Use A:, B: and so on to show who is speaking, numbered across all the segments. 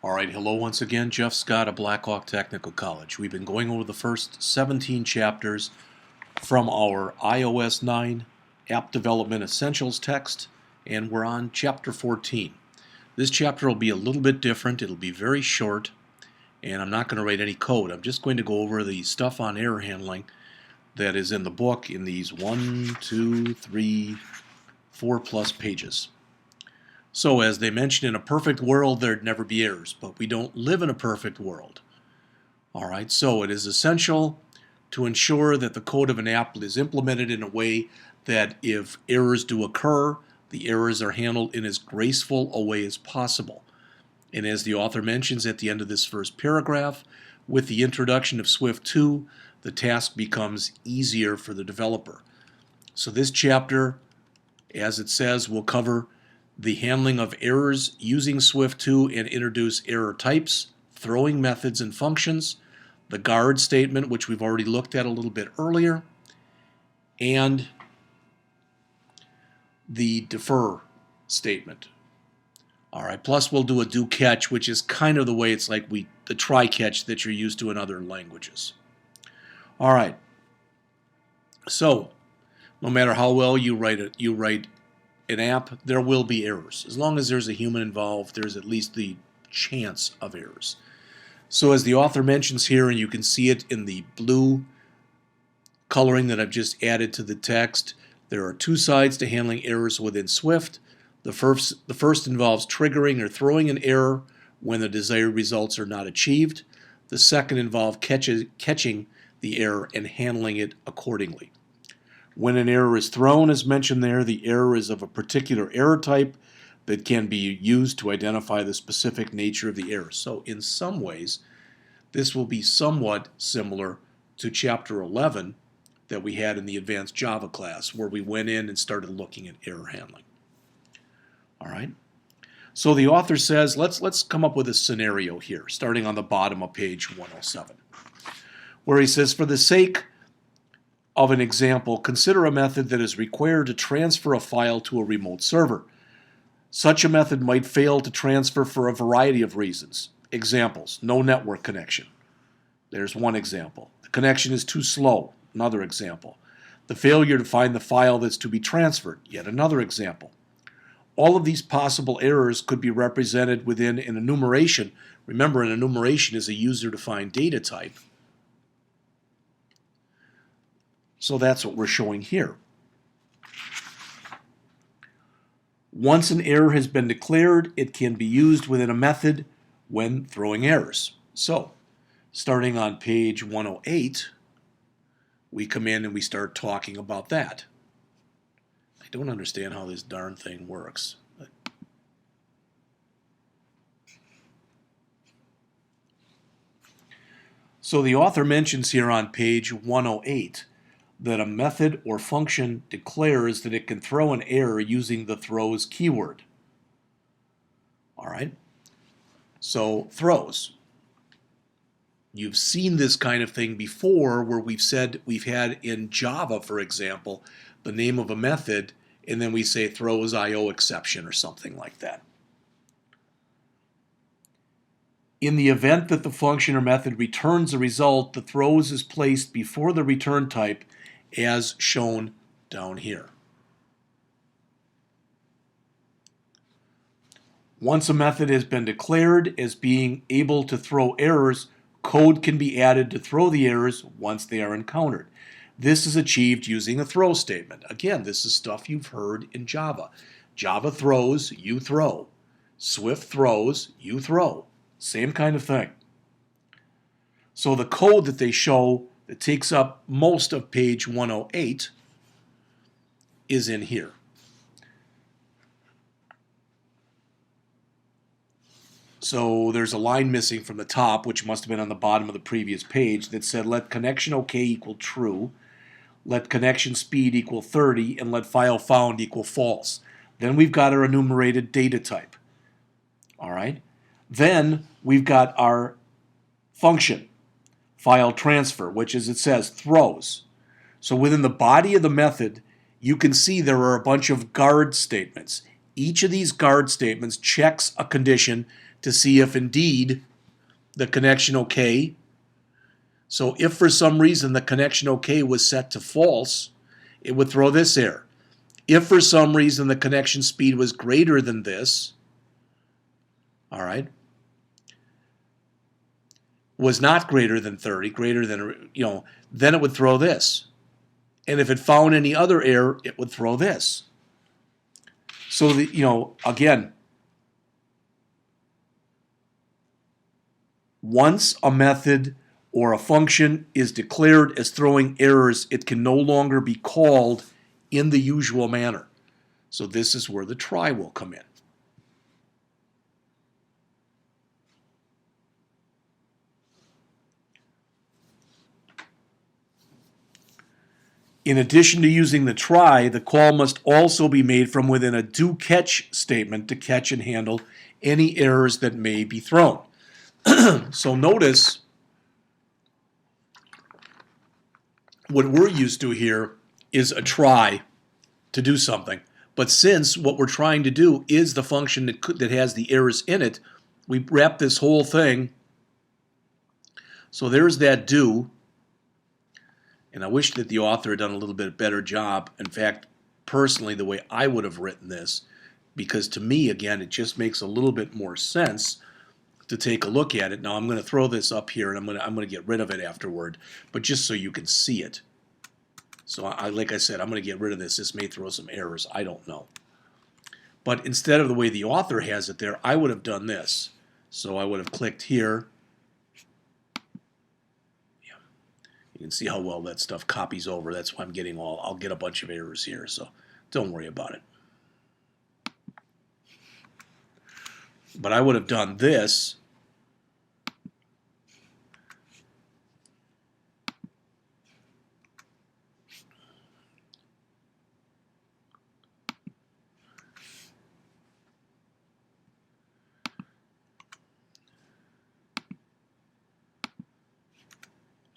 A: All right, hello once again. Jeff Scott of Blackhawk Technical College. We've been going over the first 17 chapters from our iOS 9 App Development Essentials text, and we're on Chapter 14. This chapter will be a little bit different. It'll be very short, and I'm not going to write any code. I'm just going to go over the stuff on error handling that is in the book in these 1, 2, 3, 4 plus pages. So, as they mentioned, in a perfect world, there'd never be errors, but we don't live in a perfect world. All right, so it is essential to ensure that the code of an app is implemented in a way that if errors do occur, the errors are handled in as graceful a way as possible. And as the author mentions at the end of this first paragraph, with the introduction of Swift 2, the task becomes easier for the developer. So this chapter, as it says, will cover the handling of errors using Swift 2 and introduce error types, throwing methods and functions, the guard statement, which we've already looked at a little bit earlier, and the defer statement. All right, plus we'll do a do catch, which is kind of the way it's like the try catch that you're used to in other languages. All right, so no matter how well you write an app, there will be errors. As long as there's a human involved, there's at least the chance of errors. So as the author mentions here, and you can see it in the blue coloring that I've just added to the text, there are two sides to handling errors within Swift. The first involves triggering or throwing an error when the desired results are not achieved. The second involves catching the error and handling it accordingly. When an error is thrown, as mentioned there, the error is of a particular error type that can be used to identify the specific nature of the error. So in some ways, this will be somewhat similar to Chapter 11 that we had in the Advanced Java class, where we went in and started looking at error handling. All right. So the author says, let's come up with a scenario here, starting on the bottom of page 107, where he says, for the sake of an example, consider a method that is required to transfer a file to a remote server. Such a method might fail to transfer for a variety of reasons. Examples: no network connection. There's one example. The connection is too slow. Another example. The failure to find the file that's to be transferred. Yet another example. All of these possible errors could be represented within an enumeration. Remember, an enumeration is a user-defined data type. So that's what we're showing here. Once an error has been declared, it can be used within a method when throwing errors. So, starting on page 108, we come in and we start talking about that. I don't understand how this darn thing works. So the author mentions here on page 108 that a method or function declares that it can throw an error using the throws keyword. All right, so throws. You've seen this kind of thing before where we've had in Java, for example, the name of a method, and then we say throws IO exception or something like that. In the event that the function or method returns a result, the throws is placed before the return type as shown down here. Once a method has been declared as being able to throw errors, code can be added to throw the errors once they are encountered. This is achieved using a throw statement. Again, this is stuff you've heard in Java. Java throws, you throw. Swift throws, you throw. Same kind of thing. So the code that they show that takes up most of page 108 is in here. So there's a line missing from the top, which must have been on the bottom of the previous page, that said let connection OK equal true, let connection speed equal 30, and let file found equal false. Then we've got our enumerated data type. All right. Then we've got our function, file transfer, which, as it says, throws. So within the body of the method, you can see there are a bunch of guard statements. Each of these guard statements checks a condition to see if indeed the connection OK. So if for some reason the connection OK was set to false, it would throw this error. If for some reason the connection speed was greater than this, all right, was not greater than 30, greater than, then it would throw this. And if it found any other error, it would throw this. So, again, once a method or a function is declared as throwing errors, it can no longer be called in the usual manner. So this is where the try will come in. In addition to using the try, the call must also be made from within a do-catch statement to catch and handle any errors that may be thrown. So notice what we're used to here is a try to do something. But since what we're trying to do is the function that has the errors in it, we wrap this whole thing. So there's that do. And I wish that the author had done a little bit better job. In fact, personally, the way I would have written this, because to me, again, it just makes a little bit more sense to take a look at it. Now, I'm going to throw this up here, and I'm going to get rid of it afterward, but just so you can see it. So, like I said, I'm going to get rid of this. This may throw some errors. I don't know. But instead of the way the author has it there, I would have done this. So I would have clicked here. You can see how well that stuff copies over. That's why I'm getting I'll get a bunch of errors here, so don't worry about it. But I would have done this.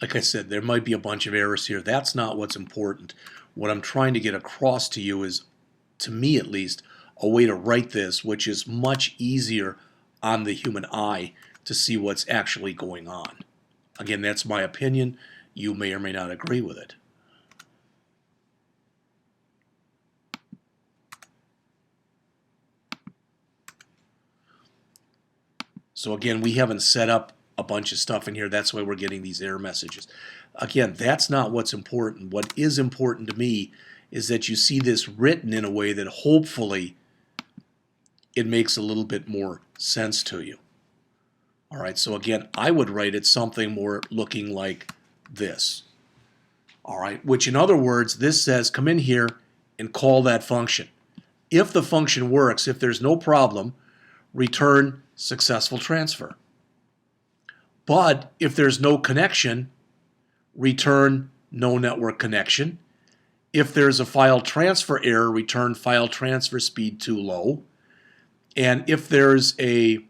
A: Like I said, there might be a bunch of errors here. That's not what's important. What I'm trying to get across to you is, to me at least, a way to write this which is much easier on the human eye to see what's actually going on. Again, that's my opinion. You may or may not agree with it. So again, we haven't set up a bunch of stuff in here. That's why we're getting these error messages. Again, that's not what's important. What is important to me is that you see this written in a way that hopefully it makes a little bit more sense to you. All right, so again, I would write it something more looking like this. All right, which in other words, this says come in here and call that function. If the function works, if there's no problem, return successful transfer. But if there's no connection, return no network connection. If there's a file transfer error, return file transfer speed too low. And if the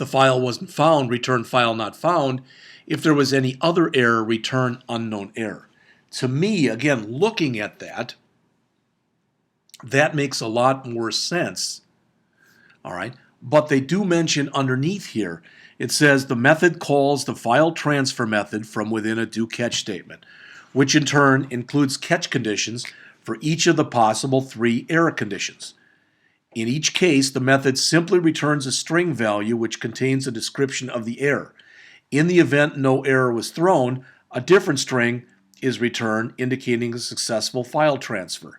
A: file wasn't found, return file not found. If there was any other error, return unknown error. To me, again, looking at that makes a lot more sense. All right, but they do mention underneath here, it says the method calls the file transfer method from within a do-catch statement, which in turn includes catch conditions for each of the possible 3 error conditions. In each case, the method simply returns a string value which contains a description of the error. In the event no error was thrown, a different string is returned indicating a successful file transfer.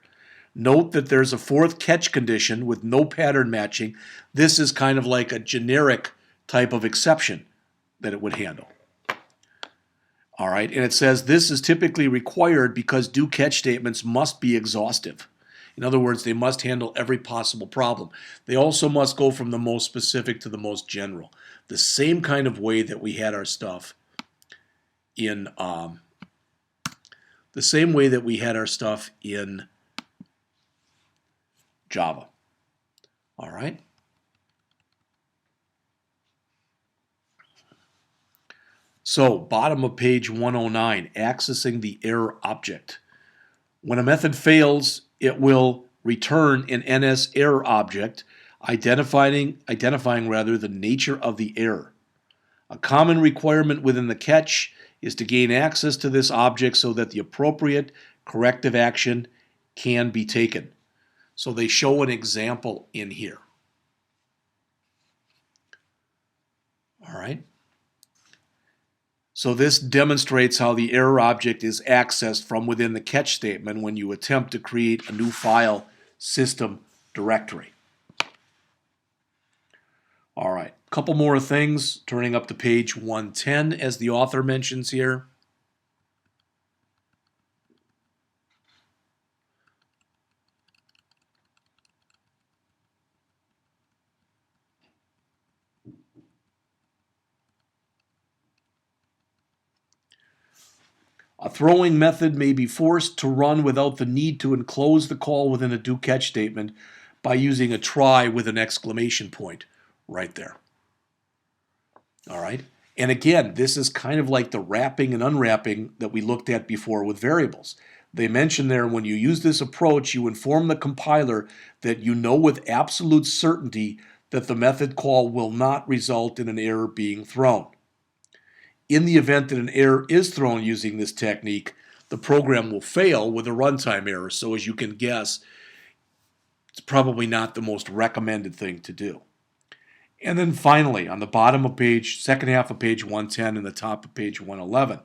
A: Note that there's a 4th catch condition with no pattern matching. This is kind of like a generic type of exception that it would handle. All right, and it says this is typically required because do-catch statements must be exhaustive. In other words, they must handle every possible problem. They also must go from the most specific to the most general. The same kind of way that we had our stuff in Java. All right. So, bottom of page 109, accessing the error object. When a method fails, it will return an NS error object identifying rather the nature of the error. A common requirement within the catch is to gain access to this object so that the appropriate corrective action can be taken. So they show an example in here. All right. So this demonstrates how the error object is accessed from within the catch statement when you attempt to create a new file system directory. All right, a couple more things, turning up to page 110 as the author mentions here. A throwing method may be forced to run without the need to enclose the call within a do catch statement by using a try with an exclamation point right there. All right. And again, this is kind of like the wrapping and unwrapping that we looked at before with variables. They mention there when you use this approach, you inform the compiler that you know with absolute certainty that the method call will not result in an error being thrown. In the event that an error is thrown using this technique, the program will fail with a runtime error. So as you can guess, it's probably not the most recommended thing to do. And then finally, on the bottom of page, second half of page 110 and the top of page 111, it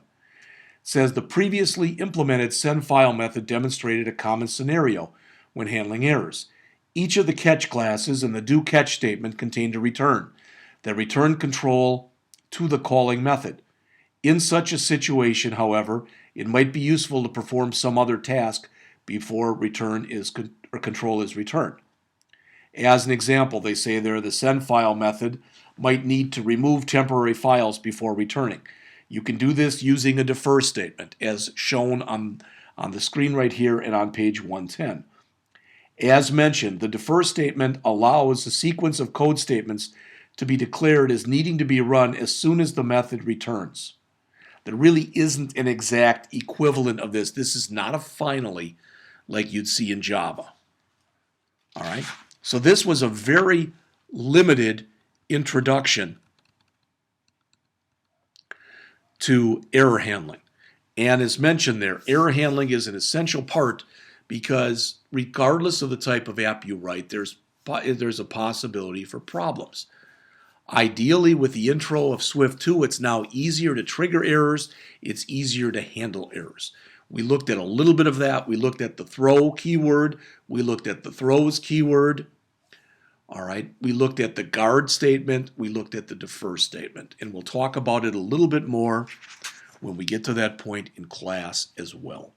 A: says the previously implemented send file method demonstrated a common scenario when handling errors. Each of the catch classes and the do catch statement contained a return that returned control to the calling method. In such a situation, however, it might be useful to perform some other task before control is returned. As an example, they say there the send file method might need to remove temporary files before returning. You can do this using a defer statement, as shown on the screen right here and on page 110. As mentioned, the defer statement allows a sequence of code statements to be declared as needing to be run as soon as the method returns. There really isn't an exact equivalent of this. This is not a finally like you'd see in Java. All right. So this was a very limited introduction to error handling. And as mentioned there, error handling is an essential part because regardless of the type of app you write, there's a possibility for problems. Ideally, with the intro of Swift 2, it's now easier to trigger errors. It's easier to handle errors. We looked at a little bit of that. We looked at the throw keyword. We looked at the throws keyword. All right. We looked at the guard statement. We looked at the defer statement. And we'll talk about it a little bit more when we get to that point in class as well.